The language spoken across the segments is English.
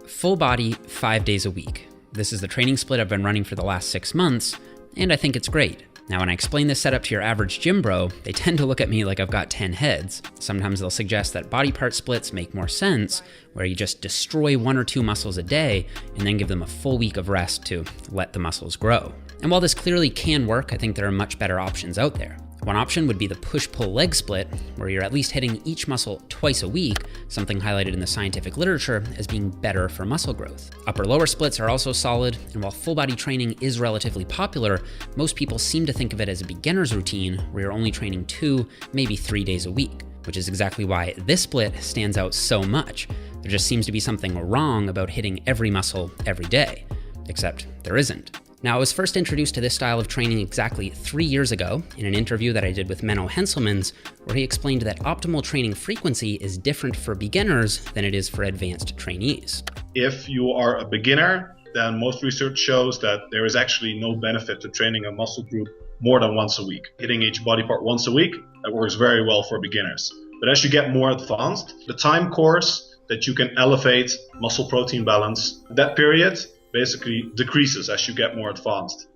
full body 5 days a week. This is the training split I've been running for the last 6 months, and I think it's great. Now, when I explain this setup to your average gym bro, they tend to look at me like I've got 10 heads. Sometimes they'll suggest that body part splits make more sense, where you just destroy 1 or 2 muscles a day and then give them a full week of rest to let the muscles grow. And while this clearly can work, I think there are much better options out there. One option would be the push-pull leg split, where you're at least hitting each muscle twice a week, something highlighted in the scientific literature as being better for muscle growth. Upper-lower splits are also solid, and while full-body training is relatively popular, most people seem to think of it as a beginner's routine where you're only training 2, maybe 3 days a week, which is exactly why this split stands out so much. There just seems to be something wrong about hitting every muscle every day, except there isn't. Now, I was first introduced to this style of training exactly 3 years ago in an interview that I did with Menno Henselmans, where he explained that optimal training frequency is different for beginners than it is for advanced trainees. If you are a beginner, then most research shows that there is actually no benefit to training a muscle group more than once a week. Hitting each body part once a week, that works very well for beginners. But as you get more advanced, the time course that you can elevate muscle protein balance, that period basically decreases as you get more advanced.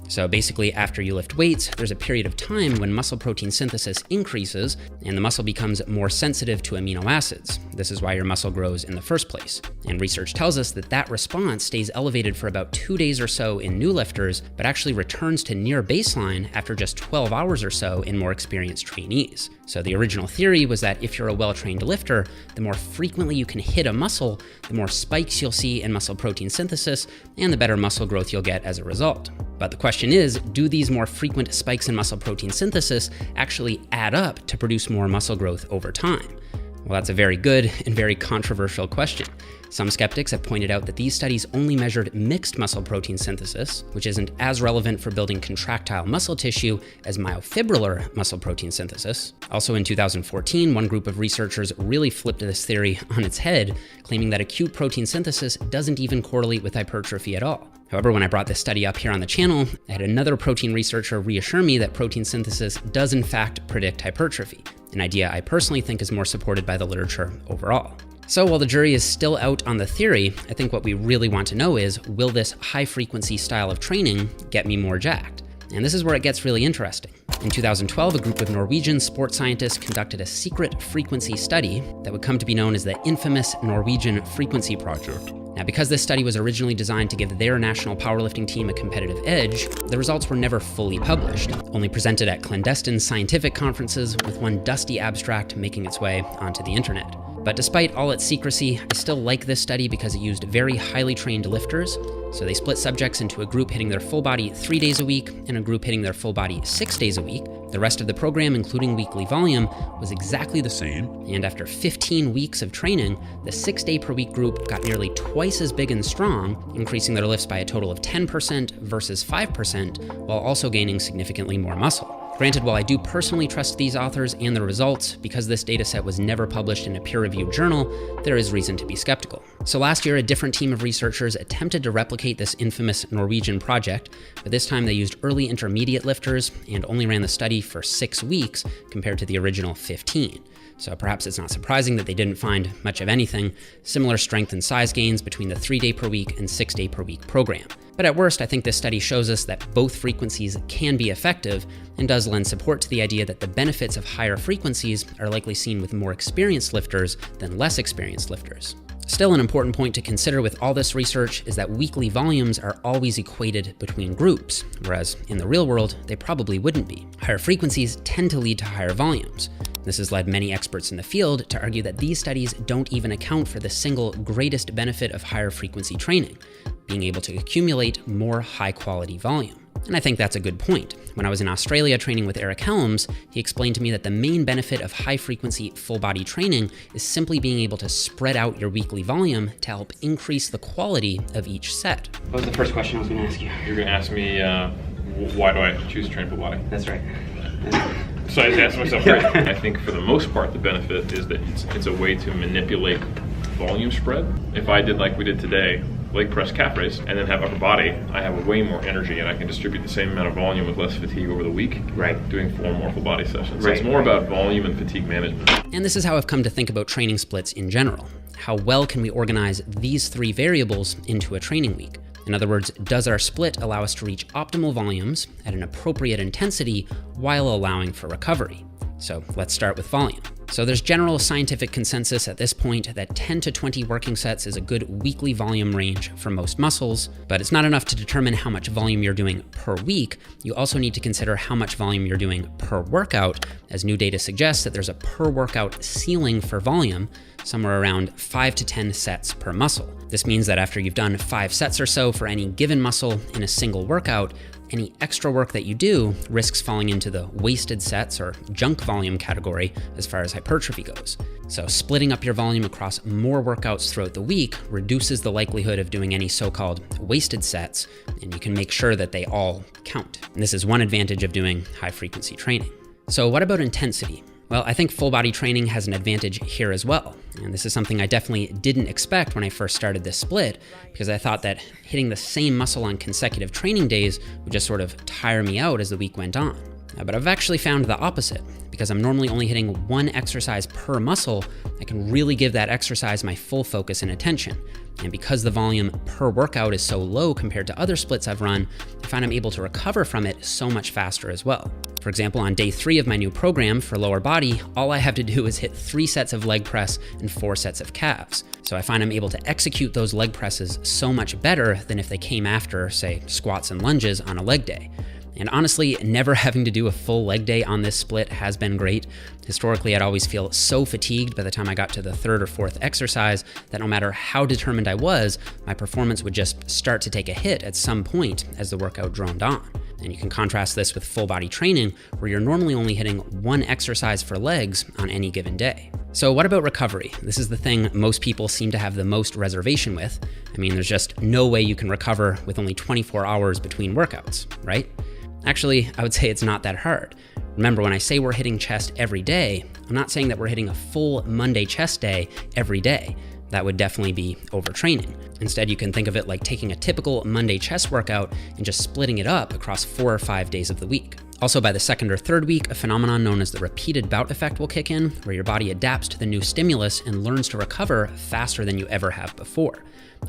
So basically, after you lift weights, there's a period of time when muscle protein synthesis increases and the muscle becomes more sensitive to amino acids. This is why your muscle grows in the first place. And research tells us that that response stays elevated for about 2 days or so in new lifters, but actually returns to near baseline after just 12 hours or so in more experienced trainees. So the original theory was that if you're a well-trained lifter, the more frequently you can hit a muscle, the more spikes you'll see in muscle protein synthesis, and the better muscle growth you'll get as a result. But the question is, do these more frequent spikes in muscle protein synthesis actually add up to produce more muscle growth over time? Well, that's a very good and very controversial question. Some skeptics have pointed out that these studies only measured mixed muscle protein synthesis, which isn't as relevant for building contractile muscle tissue as myofibrillar muscle protein synthesis. Also in 2014, one group of researchers really flipped this theory on its head, claiming that acute protein synthesis doesn't even correlate with hypertrophy at all. However, when I brought this study up here on the channel, I had another protein researcher reassure me that protein synthesis does in fact predict hypertrophy, an idea I personally think is more supported by the literature overall. So while the jury is still out on the theory, I think what we really want to know is, will this high-frequency style of training get me more jacked? And this is where it gets really interesting. In 2012, a group of Norwegian sports scientists conducted a secret frequency study that would come to be known as the infamous Norwegian Frequency Project. Now, because this study was originally designed to give their national powerlifting team a competitive edge, the results were never fully published, only presented at clandestine scientific conferences, with one dusty abstract making its way onto the internet. But despite all its secrecy, I still like this study because it used very highly trained lifters. So they split subjects into a group hitting their full body 3 days a week and a group hitting their full body 6 days a week. The rest of the program, including weekly volume, was exactly the same. And after 15 weeks of training, the 6-day per week group got nearly twice as big and strong, increasing their lifts by a total of 10% versus 5%, while also gaining significantly more muscle. Granted, while I do personally trust these authors and the results, because this dataset was never published in a peer-reviewed journal, there is reason to be skeptical. So last year, a different team of researchers attempted to replicate this infamous Norwegian project, but this time they used early intermediate lifters and only ran the study for 6 weeks compared to the original 15. So perhaps it's not surprising that they didn't find much of anything, similar strength and size gains between the 3-day per week and 6-day per week program. But at worst, I think this study shows us that both frequencies can be effective and does lend support to the idea that the benefits of higher frequencies are likely seen with more experienced lifters than less experienced lifters. Still, an important point to consider with all this research is that weekly volumes are always equated between groups, whereas in the real world, they probably wouldn't be. Higher frequencies tend to lead to higher volumes. This has led many experts in the field to argue that these studies don't even account for the single greatest benefit of higher frequency training, being able to accumulate more high-quality volume. And I think that's a good point. When I was in Australia training with Eric Helms, he explained to me that the main benefit of high-frequency full-body training is simply being able to spread out your weekly volume to help increase the quality of each set. What was the first question I was going to ask you? You're going to ask me, why do I choose to train full body? That's right. So I just asked myself, right? I think for the most part, the benefit is that it's a way to manipulate volume spread. If I did like we did today, leg press calf raise, and then have upper body, I have way more energy and I can distribute the same amount of volume with less fatigue over the week. Right. Doing 4 more full body sessions. So it's more about volume and fatigue management. And this is how I've come to think about training splits in general. How well can we organize these 3 variables into a training week? In other words, does our split allow us to reach optimal volumes at an appropriate intensity while allowing for recovery? So let's start with volume. So there's general scientific consensus at this point that 10 to 20 working sets is a good weekly volume range for most muscles, but it's not enough to determine how much volume you're doing per week. You also need to consider how much volume you're doing per workout, as new data suggests that there's a per workout ceiling for volume, somewhere around 5 to 10 sets per muscle. This means that after you've done 5 sets or so for any given muscle in a single workout, any extra work that you do risks falling into the wasted sets or junk volume category as far as hypertrophy goes. So splitting up your volume across more workouts throughout the week reduces the likelihood of doing any so-called wasted sets, and you can make sure that they all count. And this is one advantage of doing high-frequency training. So what about intensity? Well, I think full body training has an advantage here as well. And this is something I definitely didn't expect when I first started this split, because I thought that hitting the same muscle on consecutive training days would just sort of tire me out as the week went on. But I've actually found the opposite. Because I'm normally only hitting 1 exercise per muscle, I can really give that exercise my full focus and attention. And because the volume per workout is so low compared to other splits I've run, I find I'm able to recover from it so much faster as well. For example, on day 3 of my new program for lower body, all I have to do is hit 3 sets of leg press and 4 sets of calves. So I find I'm able to execute those leg presses so much better than if they came after, say, squats and lunges on a leg day. And honestly, never having to do a full leg day on this split has been great. Historically, I'd always feel so fatigued by the time I got to the 3rd or 4th exercise that no matter how determined I was, my performance would just start to take a hit at some point as the workout droned on. And you can contrast this with full body training, where you're normally only hitting 1 exercise for legs on any given day. So what about recovery? This is the thing most people seem to have the most reservation with. I mean, there's just no way you can recover with only 24 hours between workouts, right? Actually, I would say it's not that hard. Remember, when I say we're hitting chest every day, I'm not saying that we're hitting a full Monday chest day every day. That would definitely be overtraining. Instead, you can think of it like taking a typical Monday chest workout and just splitting it up across 4 or 5 days of the week. Also, by the 2nd or 3rd week, a phenomenon known as the repeated bout effect will kick in, where your body adapts to the new stimulus and learns to recover faster than you ever have before.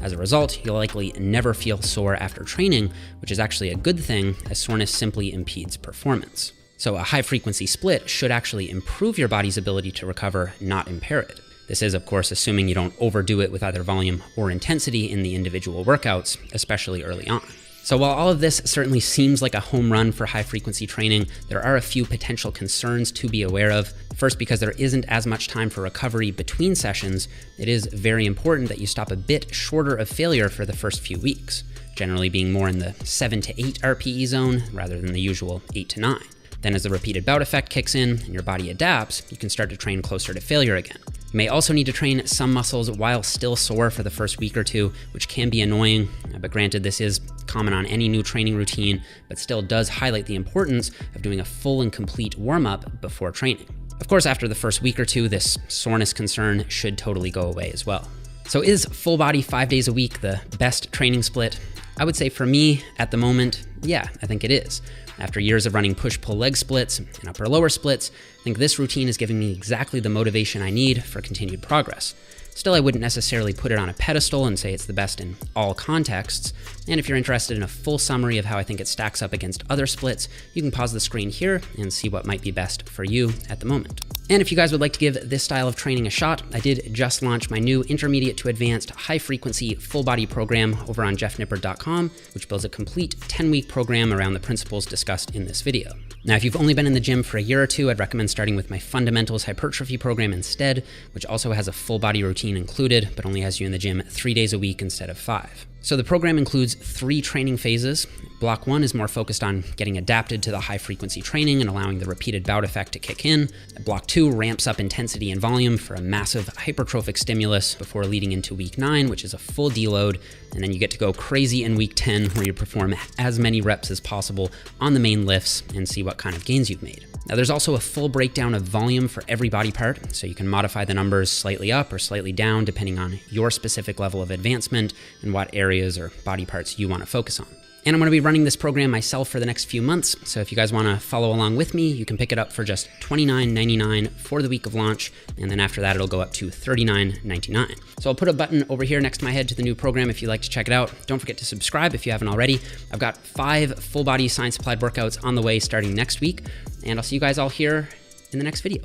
As a result, you'll likely never feel sore after training, which is actually a good thing, as soreness simply impedes performance. So a high-frequency split should actually improve your body's ability to recover, not impair it. This is, of course, assuming you don't overdo it with either volume or intensity in the individual workouts, especially early on. So while all of this certainly seems like a home run for high-frequency training, there are a few potential concerns to be aware of. First, because there isn't as much time for recovery between sessions, it is very important that you stop a bit shorter of failure for the first few weeks, generally being more in the 7 to 8 RPE zone rather than the usual 8 to 9. Then as the repeated bout effect kicks in and your body adapts, you can start to train closer to failure again. You may also need to train some muscles while still sore for the first week or two, which can be annoying, but granted, this is common on any new training routine, but still does highlight the importance of doing a full and complete warm-up before training. Of course, after the first week or two, this soreness concern should totally go away as well. So is full body 5 days a week the best training split? I would say for me, at the moment, yeah, I think it is. After years of running push-pull leg splits and upper-lower splits, I think this routine is giving me exactly the motivation I need for continued progress. Still, I wouldn't necessarily put it on a pedestal and say it's the best in all contexts, and if you're interested in a full summary of how I think it stacks up against other splits, you can pause the screen here and see what might be best for you at the moment. And if you guys would like to give this style of training a shot, I did just launch my new intermediate to advanced high-frequency full-body program over on jeffnippard.com, which builds a complete 10-week program around the principles discussed in this video. Now, if you've only been in the gym for a year or two, I'd recommend starting with my Fundamentals Hypertrophy program instead, which also has a full-body routine included, but only has you in the gym 3 days a week instead of 5. So the program includes 3 training phases: Block 1 is more focused on getting adapted to the high frequency training and allowing the repeated bout effect to kick in. Block 2 ramps up intensity and volume for a massive hypertrophic stimulus before leading into week 9, which is a full deload. And then you get to go crazy in week 10, where you perform as many reps as possible on the main lifts and see what kind of gains you've made. Now, there's also a full breakdown of volume for every body part, so you can modify the numbers slightly up or slightly down depending on your specific level of advancement and what areas or body parts you want to focus on. And I'm going to be running this program myself for the next few months, so if you guys want to follow along with me, you can pick it up for just $29.99 for the week of launch, and then after that it'll go up to $39.99. So I'll put a button over here next to my head to the new program if you'd like to check it out. Don't forget to subscribe if you haven't already. I've got 5 full body science applied workouts on the way starting next week, and I'll see you guys all here in the next video.